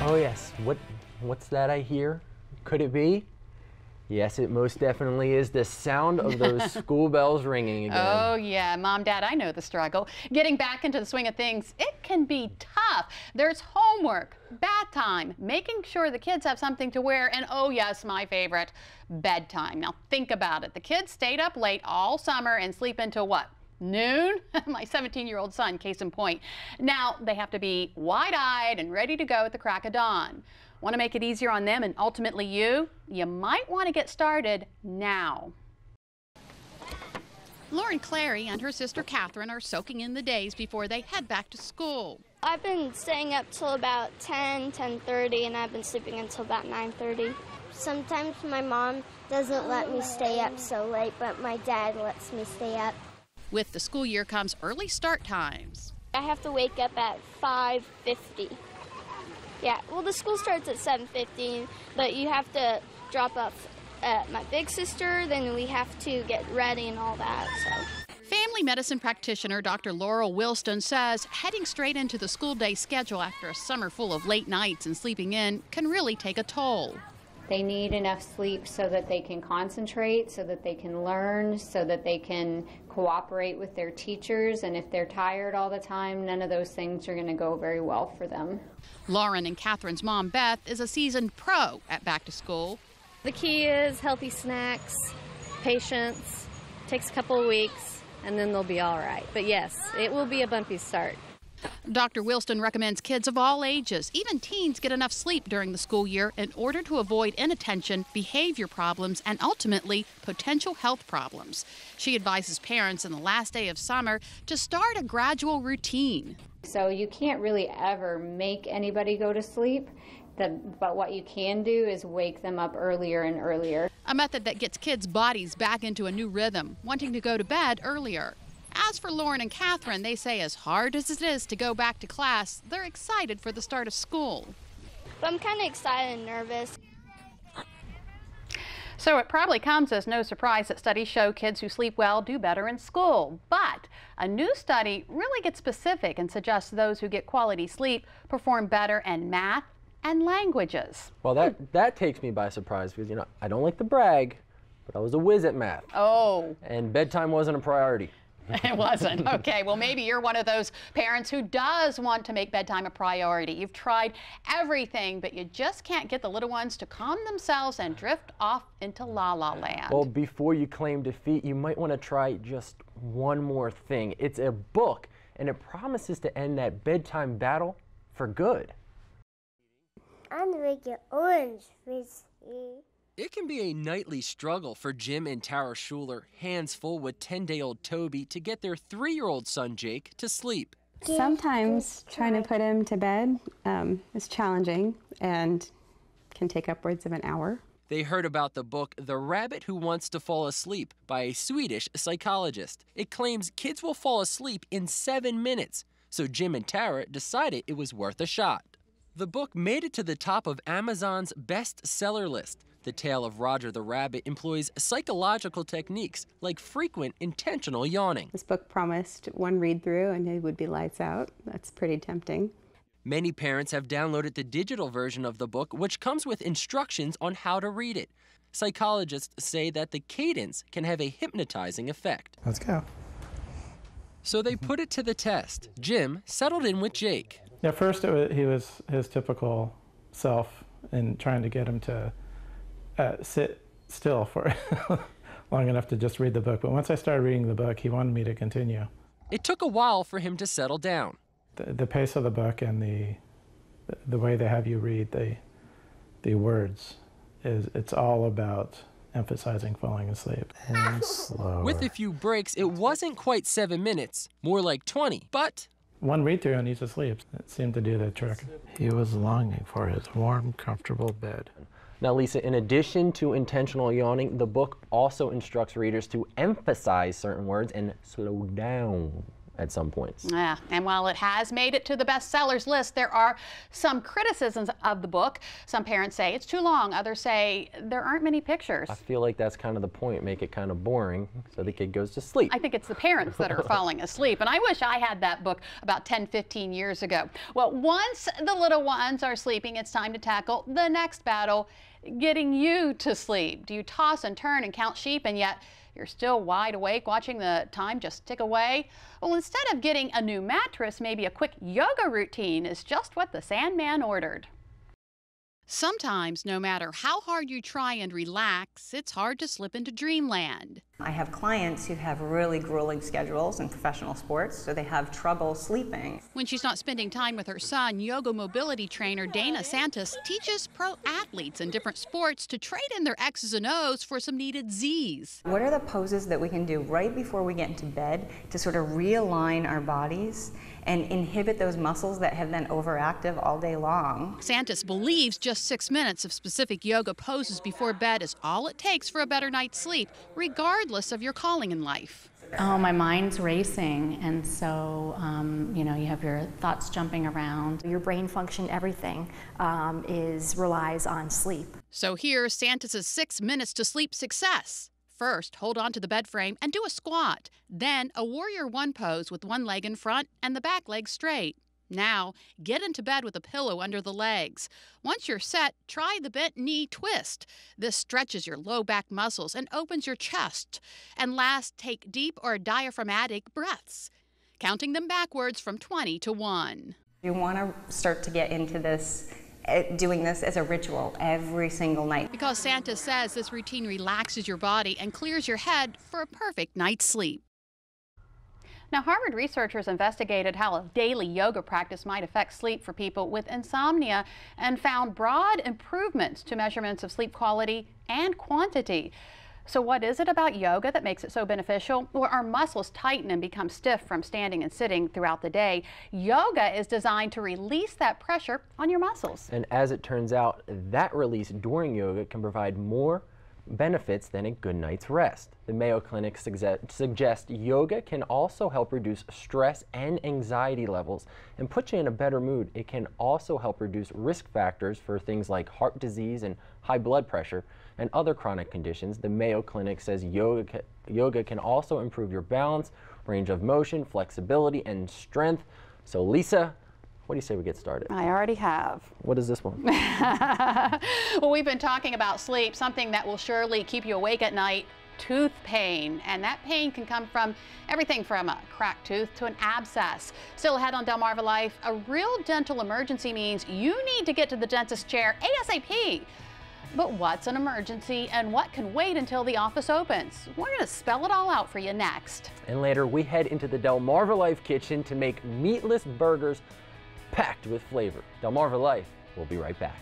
Oh yes, what's that I hear? Could it be? Yes, it most definitely is the sound of those school bells ringing again. Oh yeah, Mom, Dad, I know the struggle. Getting back into the swing of things, it can be tough. There's homework, bath time, making sure the kids have something to wear, and oh yes, my favorite, bedtime. Now think about it. The kids stayed up late all summer and sleep until what? Noon? My 17-year-old son, case in point. Now they have to be wide-eyed and ready to go at the crack of dawn. Want to make it easier on them and ultimately you? You might want to get started now. Lauren Clary and her sister Catherine are soaking in the days before they head back to school. I've been staying up till about 10:30, and I've been sleeping until about 9:30. Sometimes my mom doesn't let me stay up so late, but my dad lets me stay up. With the school year comes early start times. I have to wake up at 5:50. Yeah, well, the school starts at 7:15, but you have to drop off my big sister, then we have to get ready and all that, so. Family medicine practitioner Dr. Laurel Wilston says heading straight into the school day schedule after a summer full of late nights and sleeping in can really take a toll. They need enough sleep so that they can concentrate, so that they can learn, so that they can cooperate with their teachers. And if they're tired all the time, none of those things are going to go very well for them. Lauren and Catherine's mom, Beth, is a seasoned pro at back to school. The key is healthy snacks, patience. Takes a couple of weeks, and then they'll be all right. But yes, it will be a bumpy start. Dr. Wilston recommends kids of all ages, even teens, get enough sleep during the school year in order to avoid inattention, behavior problems, and ultimately potential health problems. She advises parents in the last day of summer to start a gradual routine. So you can't really ever make anybody go to sleep, but what you can do is wake them up earlier and earlier. A method that gets kids' bodies back into a new rhythm, wanting to go to bed earlier. As for Lauren and Catherine, they say as hard as it is to go back to class, they're excited for the start of school. But I'm kind of excited and nervous. So it probably comes as no surprise that studies show kids who sleep well do better in school. But a new study really gets specific and suggests those who get quality sleep perform better in math and languages. Well, that takes me by surprise because, you know, I don't like to brag, but I was a whiz at math. Oh. And bedtime wasn't a priority. It wasn't. Okay, well, maybe you're one of those parents who does want to make bedtime a priority. You've tried everything, but you just can't get the little ones to calm themselves and drift off into la-la land. Well, before you claim defeat, you might want to try just one more thing. It's a book, and it promises to end that bedtime battle for good. I'm gonna make it orange, Frizzy. It can be a nightly struggle for Jim and Tara Schuler, hands full with 10-day-old Toby, to get their 3-year-old son Jake to sleep. Sometimes trying to put him to bed is challenging and can take upwards of an hour. They heard about the book The Rabbit Who Wants to Fall Asleep by a Swedish psychologist. It claims kids will fall asleep in 7 minutes, so Jim and Tara decided it was worth a shot. The book made it to the top of Amazon's bestseller list. The Tale of Roger the Rabbit employs psychological techniques like frequent intentional yawning. This book promised one read through and it would be lights out. That's pretty tempting. Many parents have downloaded the digital version of the book, which comes with instructions on how to read it. Psychologists say that the cadence can have a hypnotizing effect. Let's go. So they put it to the test. Jim settled in with Jake. Yeah, first he was his typical self and trying to get him to sit still for long enough to just read the book. But once I started reading the book, he wanted me to continue. It took a while for him to settle down. The pace of the book and the way they have you read the words it's all about emphasizing falling asleep. And slower. With a few breaks, it wasn't quite 7 minutes, more like 20, but one read through and he's asleep. It seemed to do the trick. He was longing for his warm, comfortable bed. Now, Lisa, in addition to intentional yawning, the book also instructs readers to emphasize certain words and slow down at some points. Yeah, and while it has made it to the bestsellers list, there are some criticisms of the book. Some parents say it's too long. Others say there aren't many pictures. I feel like that's kind of the point, make it kind of boring so the kid goes to sleep. I think it's the parents that are falling asleep, and I wish I had that book about 10, 15 years ago. Well, once the little ones are sleeping, it's time to tackle the next battle, getting you to sleep. Do you toss and turn and count sheep, and yet you're still wide awake watching the time just tick away? Well, instead of getting a new mattress, maybe a quick yoga routine is just what the Sandman ordered. Sometimes, no matter how hard you try and relax, it's hard to slip into dreamland. I have clients who have really grueling schedules in professional sports, so they have trouble sleeping. When she's not spending time with her son, yoga mobility trainer Dana Santos teaches pro athletes in different sports to trade in their X's and O's for some needed Z's. What are the poses that we can do right before we get into bed to sort of realign our bodies and inhibit those muscles that have been overactive all day long? Santos believes just 6 minutes of specific yoga poses before bed is all it takes for a better night's sleep, regardless of your calling in life. Oh, my mind's racing, and so, you know, you have your thoughts jumping around. Your brain function, everything relies on sleep. So here's Santos's 6 minutes to sleep success. First, hold on to the bed frame and do a squat. Then, a warrior one pose with one leg in front and the back leg straight. Now, get into bed with a pillow under the legs. Once you're set, try the bent knee twist. This stretches your low back muscles and opens your chest. And last, take deep or diaphragmatic breaths, counting them backwards from 20 to 1. You want to start to get into this, doing this as a ritual every single night. Because Santos says this routine relaxes your body and clears your head for a perfect night's sleep. Now, Harvard researchers investigated how a daily yoga practice might affect sleep for people with insomnia and found broad improvements to measurements of sleep quality and quantity. So what is it about yoga that makes it so beneficial? Well, our muscles tighten and become stiff from standing and sitting throughout the day. Yoga is designed to release that pressure on your muscles. And as it turns out, that release during yoga can provide more benefits than a good night's rest. The Mayo Clinic suggests yoga can also help reduce stress and anxiety levels and put you in a better mood. It can also help reduce risk factors for things like heart disease and high blood pressure and other chronic conditions. The Mayo Clinic says yoga can also improve your balance, range of motion, flexibility, and strength. So Lisa, what do you say we get started? I already have. What is this one? Well, we've been talking about sleep, something that will surely keep you awake at night, tooth pain. And that pain can come from everything from a cracked tooth to an abscess. Still ahead on Delmarva Life, a real dental emergency means you need to get to the dentist chair ASAP. But what's an emergency and what can wait until the office opens? We're going to spell it all out for you next. And later, we head into the Delmarva Life kitchen to make meatless burgers packed with flavor. Delmarva Life, we'll be right back.